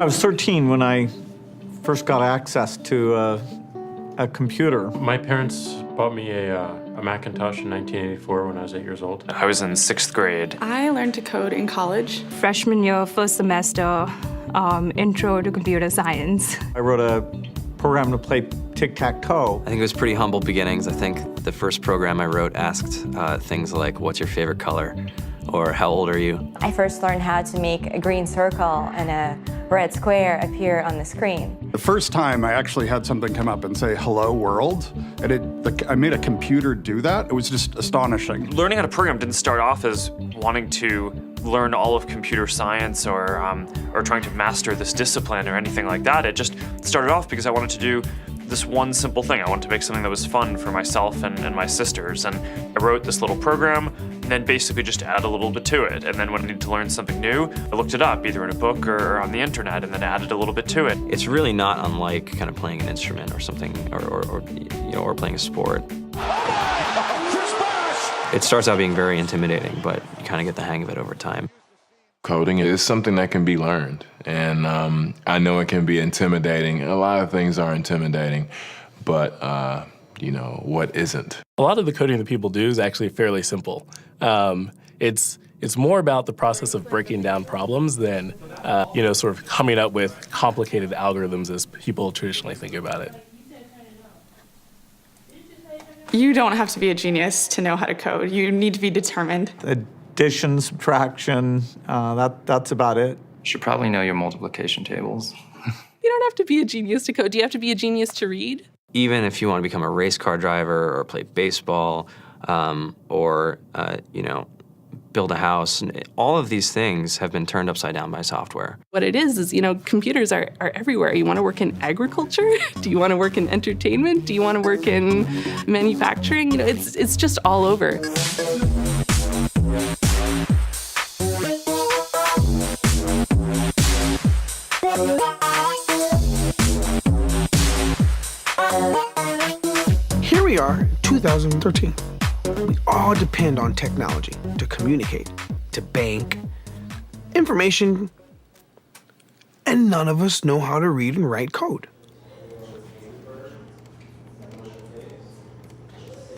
I was 13 when I first got access to a computer. My parents bought me a Macintosh in 1984 when I was 8 years old. I was in 6th grade. I learned to code in college. Freshman year, first semester, intro to computer science. I wrote a program to play tic-tac-toe. I think it was pretty humble beginnings. I think the first program I wrote asked things like, what's your favorite color? Or how old are you? I first learned how to make a green circle and a red square appear on the screen. The first time I actually had something come up and say, hello world, and I made a computer do that. It was just astonishing. Learning how to program didn't start off as wanting to learn all of computer science or trying to master this discipline or anything like that. It just started off because I wanted to do this one simple thing. I wanted to make something that was fun for myself and my sisters. And I wrote this little program and then basically just add a little bit to it. And then when I needed to learn something new, I looked it up either in a book or on the internet and then added a little bit to it. It's really not unlike kind of playing an instrument or something, or playing a sport. It starts out being very intimidating, but you kind of get the hang of it over time. Coding is something that can be learned, and I know it can be intimidating. A lot of things are intimidating, but what isn't? A lot of the coding that people do is actually fairly simple. It's more about the process of breaking down problems than sort of coming up with complicated algorithms as people traditionally think about it. You don't have to be a genius to know how to code. You need to be determined. Addition, subtraction, that's about it. You should probably know your multiplication tables. You don't have to be a genius to code. Do you have to be a genius to read? Even if you want to become a race car driver or play baseball or build a house, all of these things have been turned upside down by software. What it is, computers are everywhere. You want to work in agriculture? Do you want to work in entertainment? Do you want to work in manufacturing? It's just all over. Here we are, 2013. We all depend on technology to communicate, to bank, information, and none of us know how to read and write code.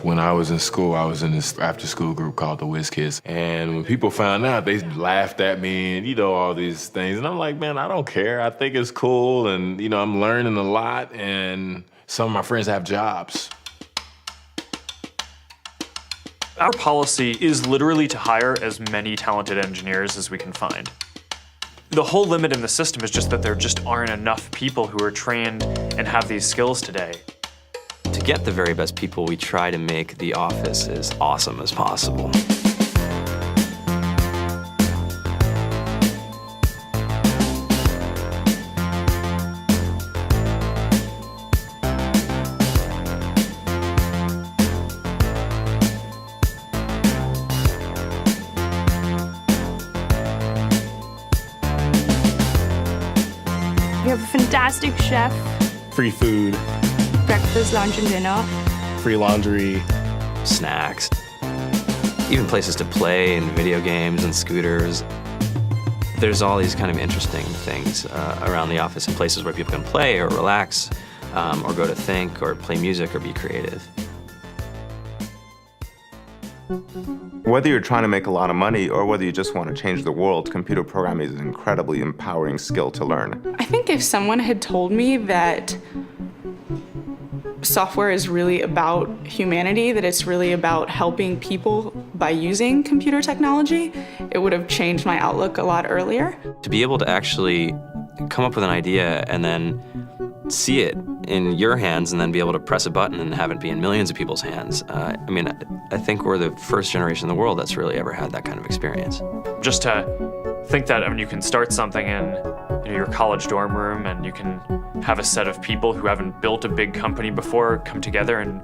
When I was in school, I was in this after-school group called the Whiz Kids. And when people found out, they laughed at me and, all these things. And I'm like, man, I don't care. I think it's cool. And, I'm learning a lot. And some of my friends have jobs. Our policy is literally to hire as many talented engineers as we can find. The whole limit in the system is just that there just aren't enough people who are trained and have these skills today. To get the very best people, we try to make the office as awesome as possible. We have a fantastic chef, Free food, breakfast, lunch, and dinner. free laundry. Snacks, even places to play and video games and scooters. There's all these kind of interesting things around the office and places where people can play or relax or go to think or play music or be creative. Whether you're trying to make a lot of money or whether you just want to change the world, computer programming is an incredibly empowering skill to learn. I think if someone had told me that software is really about humanity, that it's really about helping people by using computer technology, it would have changed my outlook a lot earlier. To be able to actually come up with an idea and then see it in your hands and then be able to press a button and have it be in millions of people's hands. I think we're the first generation in the world that's really ever had that kind of experience. Just to think that you can start something in your college dorm room and you can have a set of people who haven't built a big company before come together and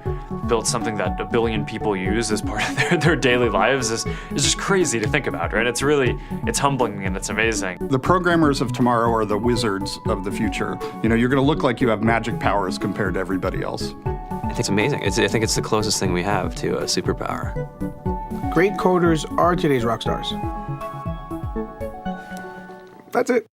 build something that 1 billion people use as part of their daily lives is just crazy to think about, right? It's humbling and it's amazing. The programmers of tomorrow are the wizards of the future. You're gonna look like you have magic powers compared to everybody else. I think it's amazing. I think it's the closest thing we have to a superpower. Great coders are today's rock stars. That's it.